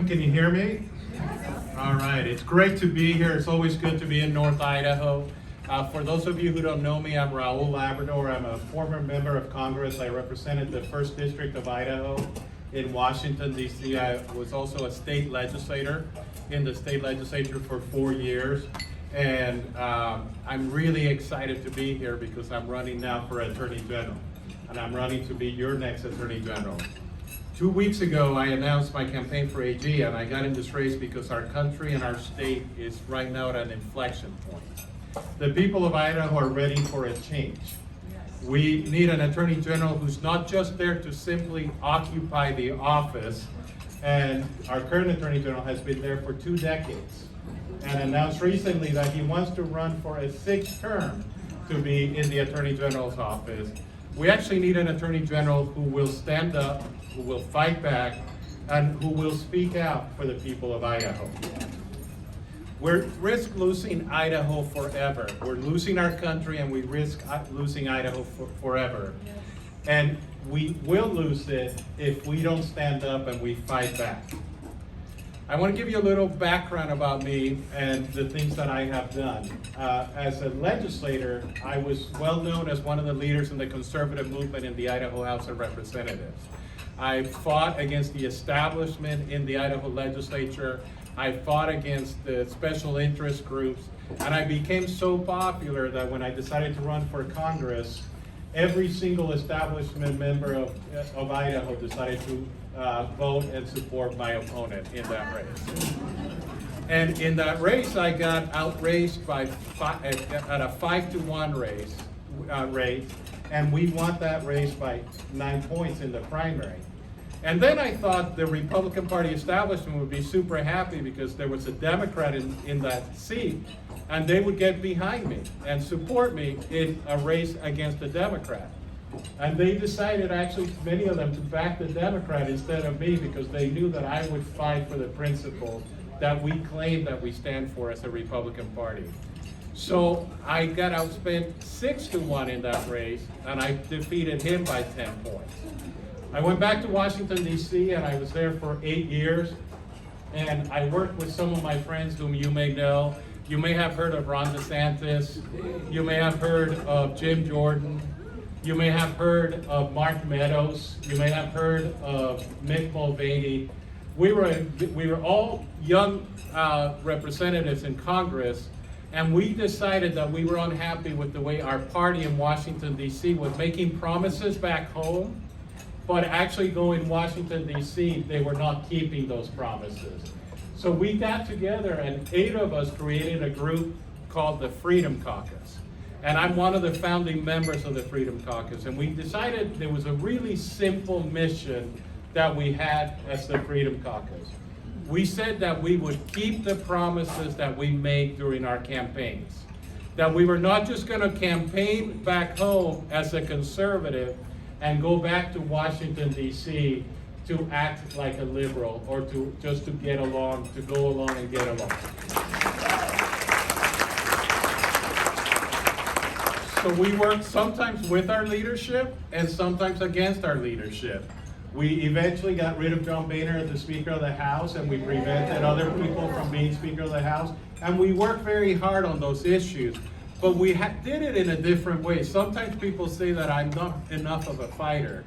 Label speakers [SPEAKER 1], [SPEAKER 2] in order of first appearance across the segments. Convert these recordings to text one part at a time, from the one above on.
[SPEAKER 1] Can you hear me? All right, it's great to be here. It's always good to be in North Idaho. For those of you who don't know me, I'm Raul Labrador. I'm a former member of Congress. I represented the 1st District of Idaho in Washington, D.C. I was also a state legislator in the state legislature for 4 years. And I'm really excited to be here because I'm running now for Attorney General. And I'm running to be your next Attorney General. 2 weeks ago, I announced my campaign for AG, and I got in this race because our country and our state is right now at an inflection point. The people of Idaho are ready for a change. We need an Attorney General who's not just there to simply occupy the office, and our current Attorney General has been there for 2 decades, and announced recently that he wants to run for a 6th term to be in the Attorney General's office. We actually need an Attorney General who will stand up, who will fight back, and who will speak out for the people of Idaho. We risk losing Idaho forever. We're losing our country, and we risk losing Idaho forever. And we will lose it if we don't stand up and we fight back. I want to give you a little background about me and the things that I have done. As a legislator, I was well known as one of the leaders in the conservative movement in the Idaho House of Representatives. I fought against the establishment in the Idaho legislature. I fought against the special interest groups, and I became so popular that when I decided to run for Congress, every single establishment member of Idaho decided to vote and support my opponent in that race. And in that race, I got outraced by at a 5-to-1 rate, and we won that race by 9 points in the primary. And then I thought the Republican Party establishment would be super happy because there was a Democrat in that seat, and they would get behind me and support me in a race against a Democrat. And they decided, actually, many of them, to back the Democrat instead of me because they knew that I would fight for the principles that we claim that we stand for as a Republican Party. So I got outspent 6-to-1 in that race, and I defeated him by 10 points. I went back to Washington, D.C., and I was there for 8 years, and I worked with some of my friends whom you may know. You may have heard of Ron DeSantis. You may have heard of Jim Jordan. You may have heard of Mark Meadows. You may have heard of Mick Mulvaney. We were all young representatives in Congress, and we decided that we were unhappy with the way our party in Washington, D.C. was making promises back home, but actually going to Washington, D.C., they were not keeping those promises. So we got together, and 8 of us created a group called the Freedom Caucus. And I'm one of the founding members of the Freedom Caucus. And we decided there was a really simple mission that we had as the Freedom Caucus. We said that we would keep the promises that we made during our campaigns. That we were not just going to campaign back home as a conservative and go back to Washington, D.C. to act like a liberal or to just to get along, to go along and get along. So we worked sometimes with our leadership and sometimes against our leadership. We eventually got rid of John Boehner as the Speaker of the House, and we prevented other people from being Speaker of the House. And we worked very hard on those issues. But we did it in a different way. Sometimes people say that I'm not enough of a fighter.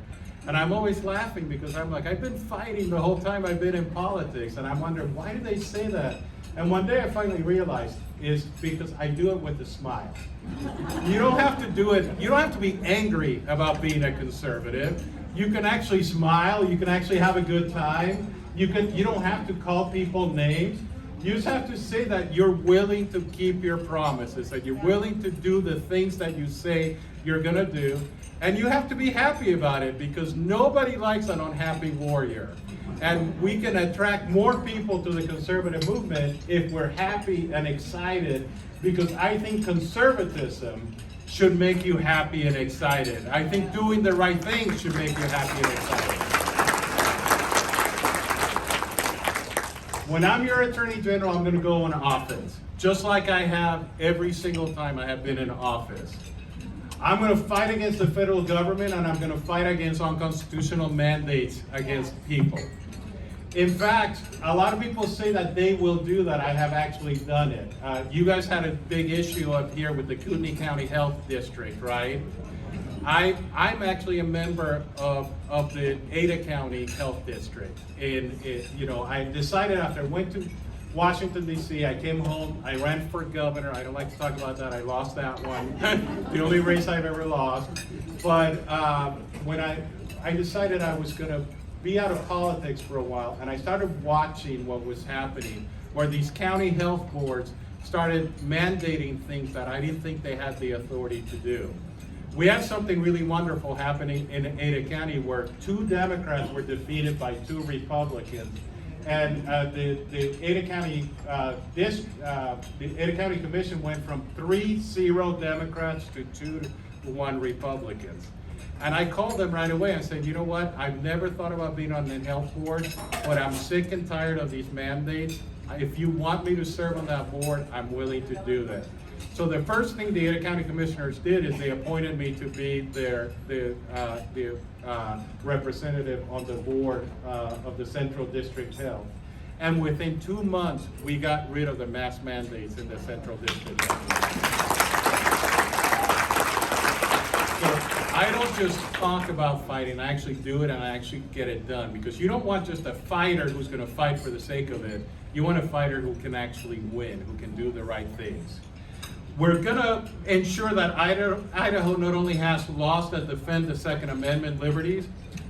[SPEAKER 1] And I'm always laughing because I'm like, I've been fighting the whole time I've been in politics. And I'm wondering, why do they say that? And one day I finally realized is because I do it with a smile. You don't have to do it, you don't have to be angry about being a conservative. You can actually smile, you can actually have a good time. You don't have to call people names. You just have to say that you're willing to keep your promises, that you're willing to do the things that you say you're going to do. And you have to be happy about it because nobody likes an unhappy warrior. And we can attract more people to the conservative movement if we're happy and excited, because I think conservatism should make you happy and excited. I think doing the right thing should make you happy and excited. When I'm your Attorney General, I'm going to go on offense, just like I have every single time I have been in office. I'm going to fight against the federal government, and I'm going to fight against unconstitutional mandates against people. In fact, a lot of people say that they will do that. I have actually done it. You guys had a big issue up here with the Kootenai County Health District, right? I'm actually a member of the Ada County Health District. I decided after I went to Washington, D.C., I came home, I ran for governor. I don't like to talk about that. I lost that one. The only race I've ever lost. But when I decided I was going to be out of politics for a while, and I started watching what was happening, where these county health boards started mandating things that I didn't think they had the authority to do. We had something really wonderful happening in Ada County where 2 Democrats were defeated by 2 Republicans. And the Ada County the Ada County Commission went from 3-0 Democrats to 2-1 Republicans. And I called them right away and said, you know what, I've never thought about being on the health board, but I'm sick and tired of these mandates. If you want me to serve on that board, I'm willing to do that. So the first thing the Ada County Commissioners did is they appointed me to be the representative on the board of the Central District Health. And within 2 months, we got rid of the mask mandates in the Central District Health. So I don't just talk about fighting, I actually do it and I actually get it done. Because you don't want just a fighter who's going to fight for the sake of it. You want a fighter who can actually win, who can do the right things. We're going to ensure that Idaho not only has laws that defend the Second Amendment liberties,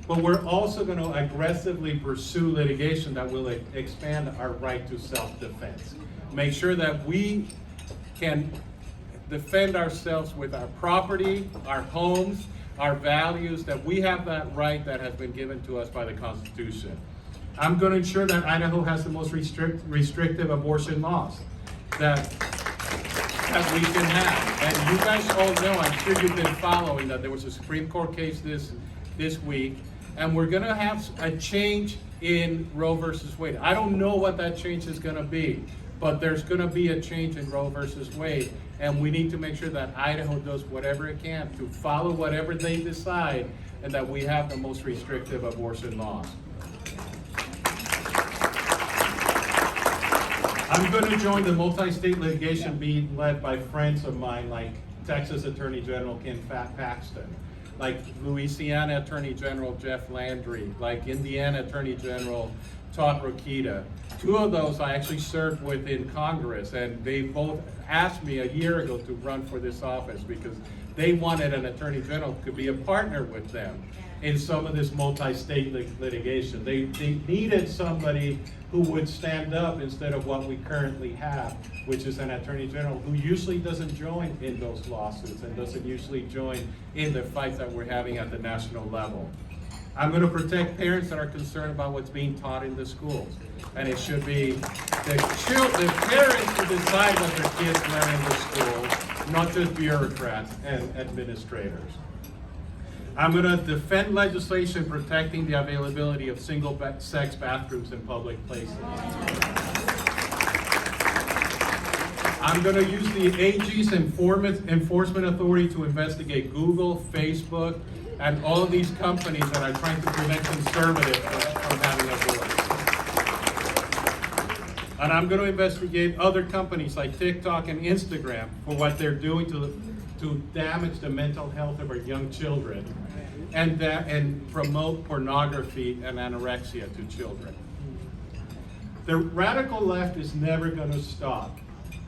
[SPEAKER 1] but we're also going to aggressively pursue litigation that will expand our right to self-defense. Make sure that we can defend ourselves with our property, our homes, our values, that we have that right that has been given to us by the Constitution. I'm going to ensure that Idaho has the most restrictive abortion laws that we can have. And you guys all know, I'm sure you've been following, that there was a Supreme Court case this week, and we're going to have a change in Roe versus Wade. I don't know what that change is going to be, but there's going to be a change in Roe versus Wade, and we need to make sure that Idaho does whatever it can to follow whatever they decide, and that we have the most restrictive abortion laws. I'm going to join the multi-state litigation being led by friends of mine like Texas Attorney General Ken Paxton, like Louisiana Attorney General Jeff Landry, like Indiana Attorney General Todd Rokita. 2 of those I actually served with in Congress, and they both asked me a year ago to run for this office because they wanted an Attorney General who could be a partner with them in some of this multi-state litigation. They needed somebody who would stand up instead of what we currently have, which is an Attorney General who usually doesn't join in those lawsuits and doesn't usually join in the fights that we're having at the national level. I'm going to protect parents that are concerned about what's being taught in the schools. And it should be the parents who decide what their kids learn in the schools, not just bureaucrats and administrators. I'm going to defend legislation protecting the availability of single-sex bathrooms in public places. I'm going to use the AG's enforcement authority to investigate Google, Facebook, and all of these companies that are trying to prevent conservatives from having a voice. And I'm going to investigate other companies like TikTok and Instagram for what they're doing to damage the mental health of our young children and promote pornography and anorexia to children. The radical left is never going to stop.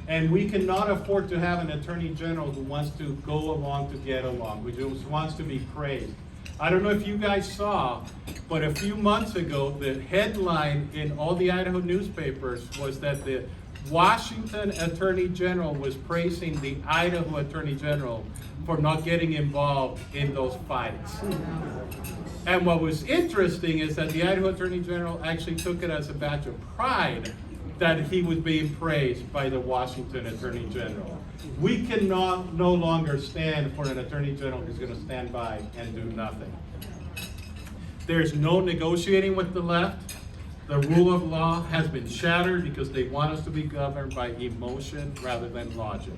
[SPEAKER 1] And we cannot afford to have an Attorney General who wants to go along to get along, who just wants to be praised. I don't know if you guys saw, but a few months ago, the headline in all the Idaho newspapers was that the Washington Attorney General was praising the Idaho Attorney General for not getting involved in those fights. And what was interesting is that the Idaho Attorney General actually took it as a badge of pride that he was being praised by the Washington Attorney General. We cannot no longer stand for an Attorney General who's going to stand by and do nothing. There's no negotiating with the left. The rule of law has been shattered because they want us to be governed by emotion rather than logic.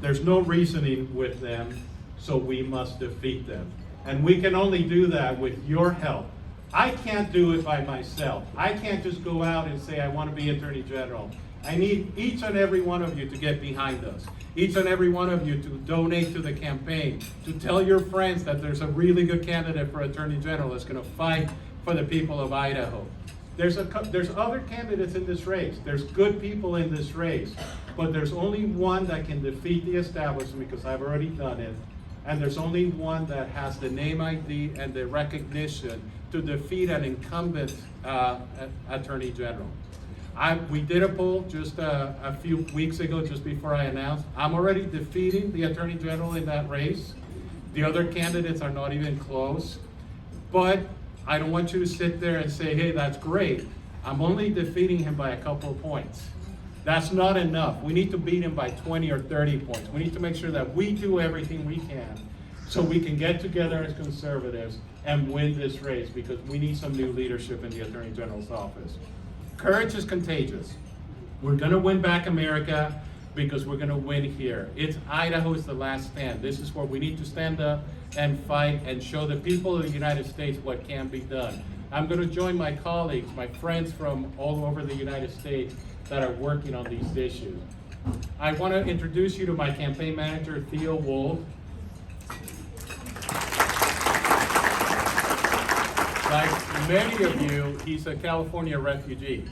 [SPEAKER 1] There's no reasoning with them, so we must defeat them. And we can only do that with your help, I can't do it by myself. I can't just go out and say I want to be Attorney General. I need each and every one of you to get behind us. Each and every one of you to donate to the campaign, to tell your friends that there's a really good candidate for Attorney General that's going to fight for the people of Idaho. There's other candidates in this race. There's good people in this race, but there's only one that can defeat the establishment, because I've already done it, and there's only one that has the name ID and the recognition to defeat an incumbent Attorney General. We did a poll just a few weeks ago, just before I announced. I'm already defeating the Attorney General in that race. The other candidates are not even close. But I don't want you to sit there and say, hey, that's great. I'm only defeating him by a couple of points. That's not enough. We need to beat him by 20 or 30 points. We need to make sure that we do everything we can so we can get together as conservatives and win this race, because we need some new leadership in the Attorney General's office. Courage is contagious. We're gonna win back America, because we're gonna win here. Idaho is the last stand. This is where we need to stand up and fight and show the people of the United States what can be done. I'm gonna join my colleagues, my friends from all over the United States that are working on these issues. I wanna introduce you to my campaign manager, Theo Wolf. Like many of you, he's a California refugee.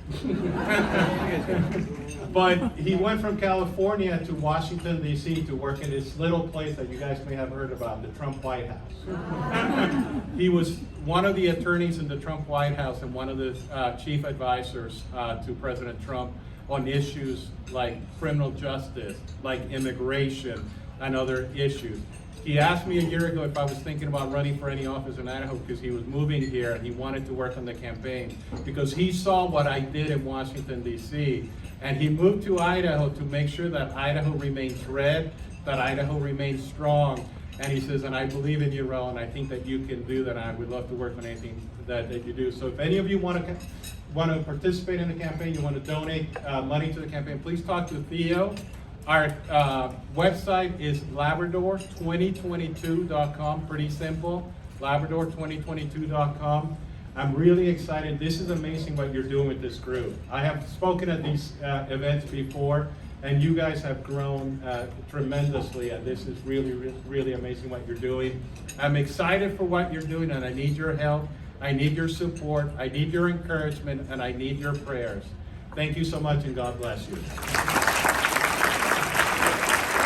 [SPEAKER 1] But he went from California to Washington, D.C. to work in this little place that you guys may have heard about, the Trump White House. He was one of the attorneys in the Trump White House and one of the chief advisors to President Trump on issues like criminal justice, like immigration, and other issues. He asked me a year ago if I was thinking about running for any office in Idaho, because he was moving here and he wanted to work on the campaign, because he saw what I did in Washington, D.C. And he moved to Idaho to make sure that Idaho remains red, that Idaho remains strong. And he says, and I believe in you, Raul, and I think that you can do that. I would love to work on anything that you do. So if any of you want to participate in the campaign, you want to donate money to the campaign, please talk to Theo. Our website is labrador2022.com, pretty simple, labrador2022.com. I'm really excited. This is amazing what you're doing with this group. I have spoken at these events before, and you guys have grown tremendously, and this is really, really amazing what you're doing. I'm excited for what you're doing, and I need your help. I need your support. I need your encouragement, and I need your prayers. Thank you so much, and God bless you.